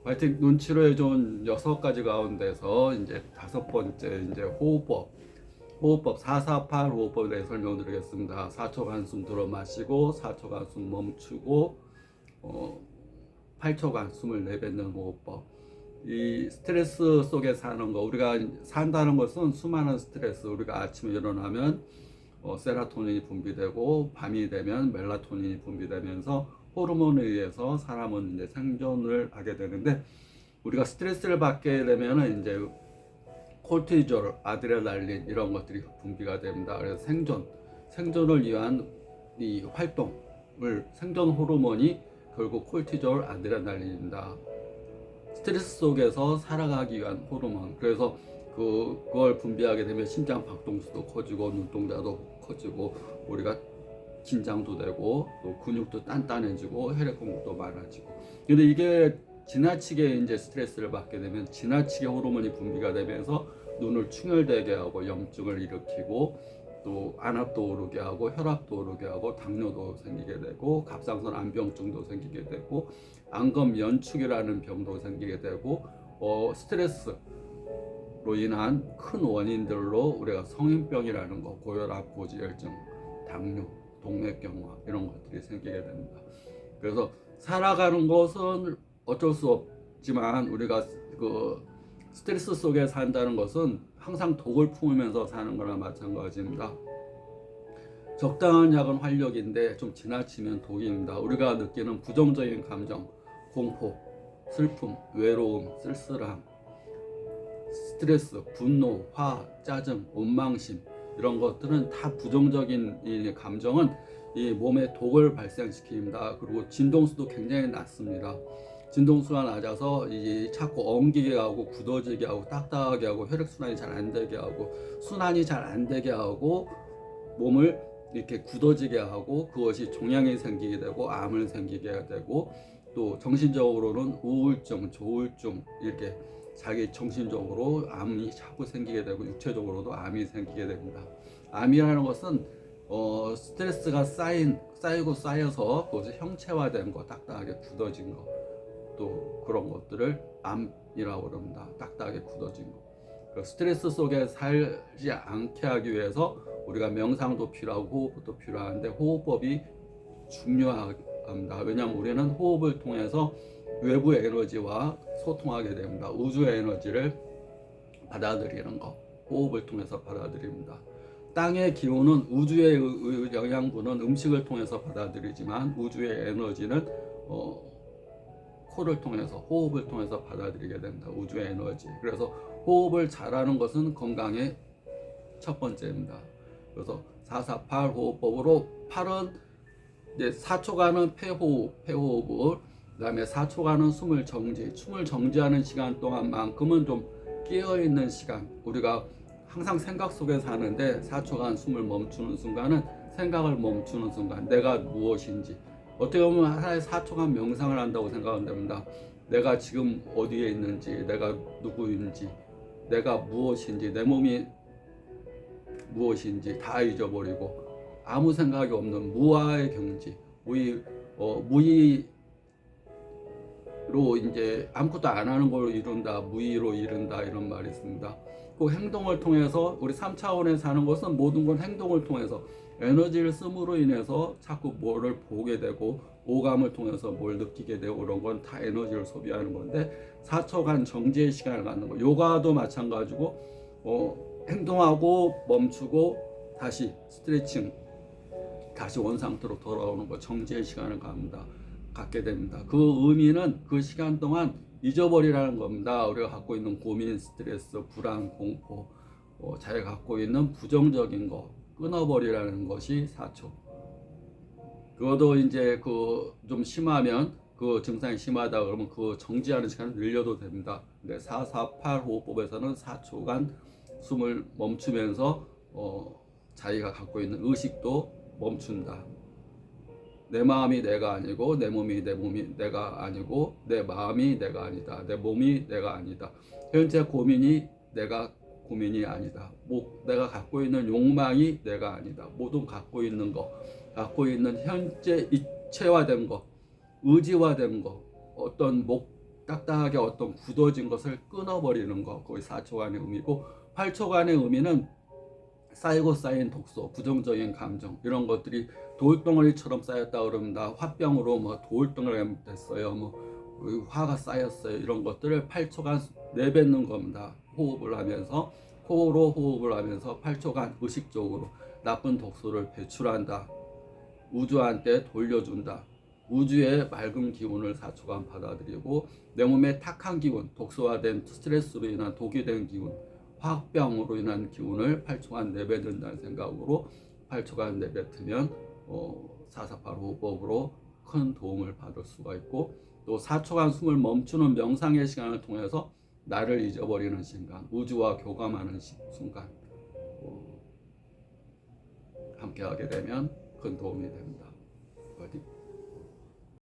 하여튼 눈치료에 좋은 6가지 가운데서 이제 5번째 이제 호흡법 448 호흡법에 대해 설명드리겠습니다. 4초간 숨 들어 마시고 4초간 숨 멈추고 8초간 숨을 내뱉는 호흡법. 이 스트레스 속에 사는 거, 우리가 산다는 것은 수많은 스트레스, 우리가 아침에 일어나면 세라토닌이 분비되고 밤이 되면 멜라토닌이 분비되면서 호르몬에 의해서 사람은 이제 생존을 하게 되는데, 우리가 스트레스를 받게 되면은 이제 콜티졸, 아드레날린 이런 것들이 분비가 됩니다. 그래서 생존을 위한 이 활동을 생존 호르몬이 결국 콜티졸, 아드레날린입니다. 스트레스 속에서 살아가기 위한 호르몬. 그래서 그걸 분비하게 되면 심장 박동수도 커지고 눈동자도 커지고 우리가 긴장도 되고 또 근육도 단단해지고 혈액 공급도 많아지고. 근데 이게 지나치게 이제 스트레스를 받게 되면 지나치게 호르몬이 분비가 되면서 눈을 충혈되게 하고 염증을 일으키고 또 안압도 오르게 하고 혈압도 오르게 하고 당뇨도 생기게 되고 갑상선 암병증도 생기게 되고 안검 연축이라는 병도 생기게 되고 스트레스로 인한 큰 원인들로 우리가 성인병이라는 거, 고혈압, 고지혈증, 당뇨, 동맥경화 이런 것들이 생기게 됩니다. 그래서 살아가는 것은 어쩔 수 없지만 우리가 그 스트레스 속에 산다는 것은 항상 독을 품으면서 사는 거나 마찬가지입니다. 적당한 약은 활력인데 좀 지나치면 독입니다. 우리가 느끼는 부정적인 감정, 공포, 슬픔, 외로움, 쓸쓸함, 스트레스, 분노, 화, 짜증, 원망심 이런 것들은 다 부정적인 이 감정은 이 몸에 독을 발생시킵니다. 그리고 진동수도 굉장히 낮습니다. 진동수가 낮아서 자꾸 엉기게 하고 굳어지게 하고 딱딱하게 하고 혈액순환이 잘 안 되게 하고 순환이 잘 안 되게 하고 몸을 이렇게 굳어지게 하고 그것이 종양이 생기게 되고 암을 생기게 되고 또 정신적으로는 우울증, 조울증 이렇게 자기 정신적으로 암이 자꾸 생기게 되고 육체적으로도 암이 생기게 됩니다. 암이라는 것은 스트레스가 쌓이고 쌓여서 그것이 형체화된 거, 딱딱하게 굳어진 거, 또 그런 것들을 암이라고 그럽니다. 딱딱하게 굳어진 거. 스트레스 속에 살지 않게 하기 위해서 우리가 명상도 필요하고 호흡도 필요한데 호흡법이 중요합니다. 왜냐하면 우리는 호흡을 통해서 외부의 에너지와 소통하게 됩니다. 우주의 에너지를 받아들이는 거, 호흡을 통해서 받아들입니다. 땅의 기운은 우주의 영양분은 음식을 통해서 받아들이지만 우주의 에너지는 코를 통해서 호흡을 통해서 받아들이게 됩니다. 우주의 에너지. 그래서 호흡을 잘하는 것은 건강의 첫 번째입니다. 그래서 448 호흡법으로 8은 이제 4초간은 폐호흡을, 그다음에 4초간은 숨을 정지하는 시간 동안만큼은 좀 깨어있는 시간. 우리가 항상 생각 속에 사는데 4초간 숨을 멈추는 순간은 생각을 멈추는 순간, 내가 무엇인지. 어떻게 보면 하나의 4초간 명상을 한다고 생각하면 됩니다. 내가 지금 어디에 있는지, 내가 누구인지, 내가 무엇인지, 내 몸이 무엇인지 다 잊어버리고 아무 생각이 없는 무아의 경지, 무의로 이제 아무것도 안 하는 걸 이룬다, 무의로 이룬다 이런 말이 있습니다. 그 행동을 통해서 우리 3차원에 사는 것은 모든 건 행동을 통해서 에너지를 씀으로 인해서 자꾸 뭐를 보게 되고 오감을 통해서 뭘 느끼게 되고 그런 건 다 에너지를 소비하는 건데 4초간 정지의 시간을 갖는 거. 요가도 마찬가지고 행동하고 멈추고 다시 스트레칭, 다시 원상태로 돌아오는 거, 정지의 시간을 갖게 됩니다. 그 의미는 그 시간 동안 잊어버리라는 겁니다. 우리가 갖고 있는 고민, 스트레스, 불안, 공포, 자기가 갖고 있는 부정적인 거 끊어버리라는 것이 4초. 그것도 이제 좀 심하면 그 증상이 심하다 그러면 그 정지하는 시간을 늘려도 됩니다. 근데 448 호흡법에서는 4초간 숨을 멈추면서 자기가 갖고 있는 의식도 멈춘다. 내 마음이 내가 아니고 내 몸이 내가 아니고 내 마음이 내가 아니다. 내 몸이 내가 아니다. 현재 고민이 내가 고민이 아니다. 내가 갖고 있는 욕망이 내가 아니다. 모든 갖고 있는 거, 갖고 있는 현재 이체화된 거, 의지화된 거, 어떤 딱딱하게 어떤 굳어진 것을 끊어버리는 거, 거의 4초간의 의미고, 8초간의 의미는 쌓이고 쌓인 독소, 부정적인 감정 이런 것들이 돌덩어리처럼 쌓였다 그러면 다 화병으로 뭐 돌덩어리가 됐어요, 뭐 화가 쌓였어요, 이런 것들을 8초간 내뱉는 겁니다. 호흡을 하면서, 코로 호흡을 하면서 8초간 의식적으로 나쁜 독소를 배출한다, 우주한테 돌려준다. 우주의 맑은 기운을 4초간 받아들이고, 내 몸의 탁한 기운, 독소화된 스트레스로 인한 독이 된 기운, 화병으로 인한 기운을 8초간 내뱉는다는 생각으로 8초간 내뱉으면 448 호흡법으로 큰 도움을 받을 수가 있고, 또 4초간 숨을 멈추는 명상의 시간을 통해서 나를 잊어버리는 순간, 우주와 교감하는 순간 함께하게 되면 큰 도움이 됩니다.